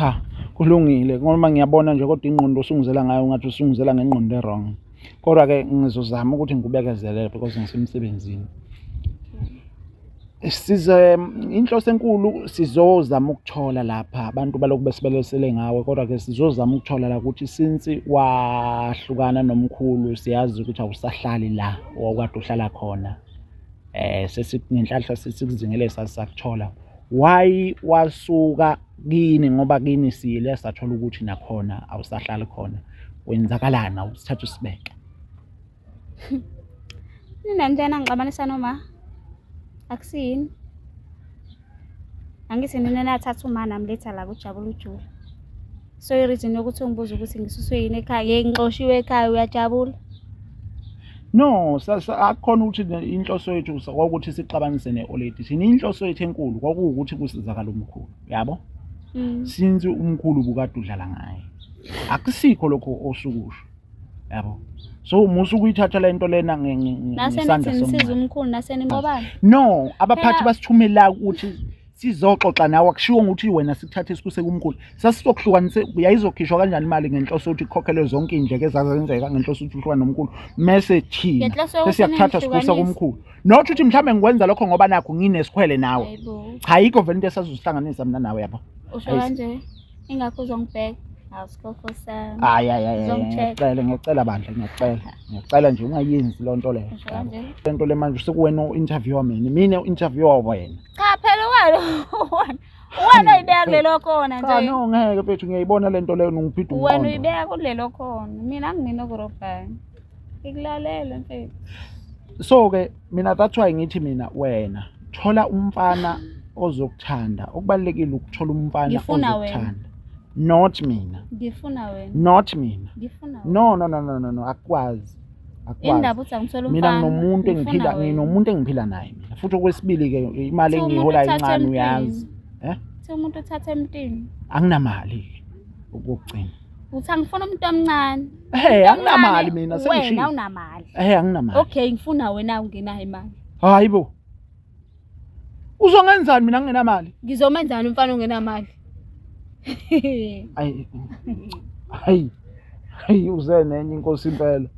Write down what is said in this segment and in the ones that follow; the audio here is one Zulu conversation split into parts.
cha kulungile ngoba ngiyabona nje kodwa ingqondo osungizela ngayo ngathi usungizela ngengqondo errong. Kodwa ke ngizozama ukuthi ngikubekezelele because ngisemsebenzini. Inhloso enkulu sizozama ukuthola lapha abantu balokhu besibelesele ngawe, kodwa ke sizozama ukuthola la ukuthi since wahlukana nomkhulu siyazi ukuthi awusahlali la okade uhlala khona. Sesinenhlahla sesikuzingele sasakuthola. Why wasuka kini ngoba kini sile sathola ukuthi nakhona awusahlali khona. Wenzakalana usithatha usibeke. Nina njena ngixabanisa noma akusini. Angithi nina nathatha uma nami letha la kuJabula uJula. So i-reason yokuthi ungibuza ukuthi ngisuswe yini ekhaya, ngixoshiwe ekhaya uyajabula. No, akukhona ukuthi inhloso yethu kwakuthi sixabanise ne-oledi. Thina inhloso yethu enkulu kwakuwukuthi kusizakala umkhulu, yabo? Since umkhulu bukade udlala ngaye. Akusikho lokho osukusho, yabo? So musuku uyithatha lento lena ngesandla nisiza umkhulu nasenibobani. No, abaphathi basithumela ukuthi sizoxoxa nawe akushiwo ukuthi wena sikuthathe sikuse kumkhulu. Sasizokuhlukanisa yayizokhishwa kanjani imali ngenhloso ukuthi ikhokhelwe zonke indleko ezazenzeka ngenhloso ukuthi uhlukana nomkhulu. Mase thina sesiyakuthatha sikusa kumkhulu. Not ukuthi mhlambe ngikwenza lokho ngoba nakho nginesikhwele nawe. Cha yikho vele into esazosihlanganisa mina nawe yabo. Usho kanje ingakho uzongibheka. Awusikho sami. Ngiyacela bandla ngiyacela nje ungayenzi lo nto leyo. Lento le manje sekuwena u-interviewer mina u-interviewer wena. Cha phela wena uyibeka kulelo khona nje. No ngeke mfethu ngiyayibona lento leyo ngiphinda umqondo. Wena uyibeka kulelo khona. Mina angingena kuRobhani. Ngikulalela mfethu. So ke mina that's why ngithi mina wena thola umfana ozokuthanda. Okubalekile ukuthola umfana ozokuthanda. Not mina. Ngifuna wena. Not mina. Ngifuna wena. No, akwazi. Indaba uthi angithola Mina umfana. nomuntu engiphila naye mina. Futhi okwesibili ke imali engihola incane uyazi. Umuntu uthatha emntini. Anginamali ukugcina. Uthi angifuna umuntu omncane. Anginamali mina sengishilo. Wena unamali. Anginamali. Okay, ngifuna wena ungenayo imali. Hayibo. Uzongenzani mina ngingenamali? Ngizomenzani umfana ungenamali? Hayi uze nenye inkosi impela.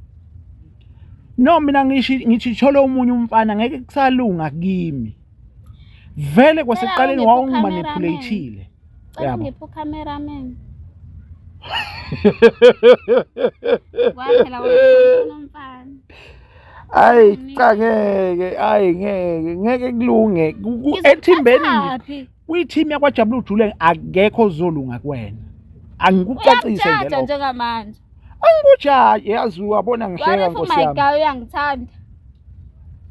No mina ngithi thola umunye umfana ngeke kusalunga kimi. Vele kwasekuqaleni wawungimanipulateile. Yabo. Ngipho cameraman. Waphela wena umfana. Cha ngeke kulunge. Ethimbeni. Kuyiteam yakwaJabula uJule akekho ozolunga kuwena. Angikucacise nje lokho. Njengamanje. Angikujaji yazi wabona ngihleka Nkosi yami. My guy uyangithanda.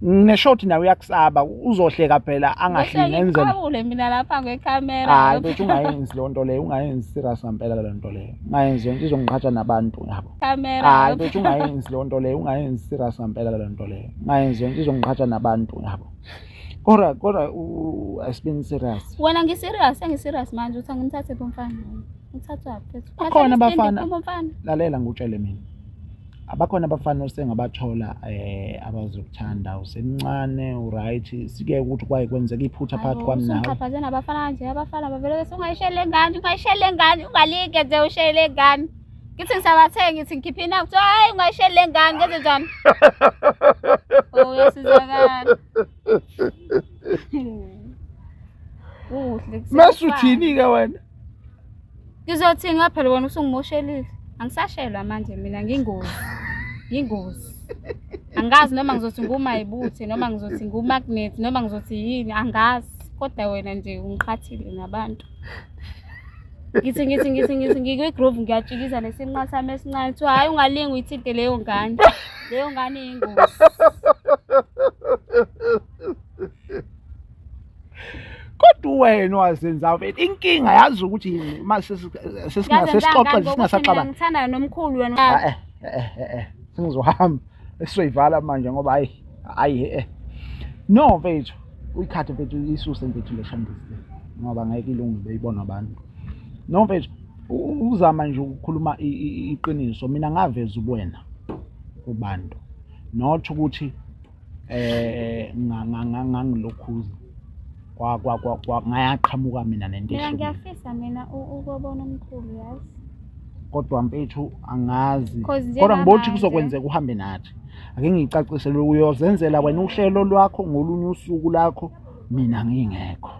Neshoti nawe uyakusaba uzohleka phela angahlini enzela. Ngikabule mina lapha ngecamera. Hayi bethu ungayenzi lo nto leyo, ungayenzi serious ngempela le nto leyo. Ungayenzi yonke izongiqhatha nabantu yabo. Camera. Hayi bethu ungayenzi lo nto leyo, ungayenzi serious ngempela le nto leyo. Ungayenzi yonke izongiqhatha nabantu yabo. Kodwa asibini serious. Wena ngiserious manje uthi ngimthathe bomfana. Ngithathwa phethu. Bakhona abafana. Lalela ngutshele mina. Abakhona abafana osengabathola abazokuthanda usemncane uright sike ukuthi kwaye kwenzeka iphutha phakathi kwami nawe. Usuchaphazela abafana nje abafana bavele ungayishele ngane ungalike nje ushele ngane. Ngithi ngisabathenga ngithi ngikhiphina ukuthi hayi ungayishele ngane ngenze njani. Uyasizakala. Masuthini ke wena? Ngizothi ngaphela wena usungimoshelile. Angisashelwa manje mina ngingozi. Angazi noma ngizothi ngumayibuthi noma ngizothi ngumagnet noma ngizothi yini angazi. Kodwa wena nje ungiqhathile nabantu. Ngithi ngikwi-groove ngiyatshikiza lesinqa sami esincane ukuthi hayi ungalingi uyithinte leyo ngane. Leyo ngane ingozi. Kodwa wena wazenza mfethu inkinga yazi ukuthi mase sesixoxe singasaqaba. Ngithanda nomkhulu wena. Singizohamba esizoyivala manje ngoba hayi no mfethu uyikhathe mfethu isuse mfethu le shandisi ngoba ngeke ilungu beyibona abantu. No mfethu uzama nje ukukhuluma iqiniso mina ngaveza ubuwena kubantu not ukuthi ngangilokhuza ngayaqhamuka mina nento Mina ehlukile. ngiyafisa mina ukubona umkhulu yazi. Kodwa mfethu angazi. 'Cause Kodwa ngibona ukuthi njengamanje- kuzokwenzeka uhambe nathi. Ake ngiyicacisele uyozenzela wena uhlelo lwakho ngolunye usuku lakho mina ngingekho.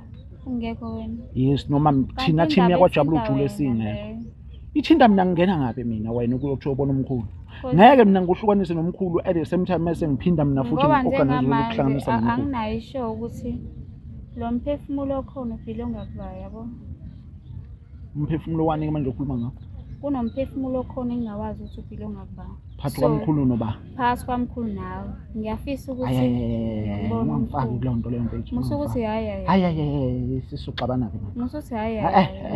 Ungekho wena. Yes noma thina Kanti team indaba yakwaJabula ethinta uJule wena singekho. leyo. Ithinta mina ngingena ngapi mina wena ukuthi uyobona umkhulu. Cause- Ngeke mina ngihlukanise nomkhulu at the same time mase ngiphinda mina futhi Ngoba ngiorganize njengamanje ukuhlanganisa nomkhulu. anginayo isho ukuthi lo mphefumulo okhona ubhilonga kuba yabo. Umphefumulo wani ke manje okhuluma ngakho? Kunomphefumulo okhona engingawazi ukuthi ubhilonga kuba. Phakathi kwamkhulu noba. Phakathi kwamkhulu nawe. Ngiyafisa ukuthi ngibone Ungangifaki umkhulu. kuleyo nto leyo mfethu. Musu ukuthi hayi. Hayi sisuxabana ke manje. Musu ukuthi hayi.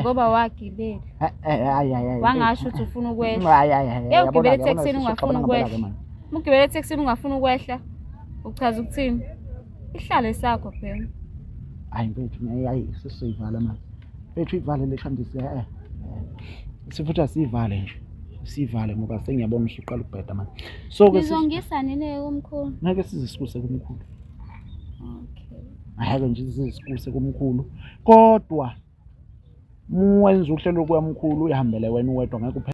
Ngoba wagibela. Hayi. Wangasho ukuthi ufuna ukwehla. Hayi. Ugibele eTexini ungafuna ukwehla. Ugibele eTexini ungafuna ukwehla. Uchaza ukuthini? Ihlale sakho phela. Hayi mfethu hayi sesiyivala manje. Mfethu ivale le shandisi sifuthi asivale nje. Sivale ngoba sengiyabona usuqala ukubheda manje. So ke Ngizongisa nini kumkhulu? ngeke sizisikuse kumkhulu. Okay. Ngeke nje sizisikuse kumkhulu. Kodwa wenza uhlelo kwamkhulu uyahambele wena uwedwa ngeke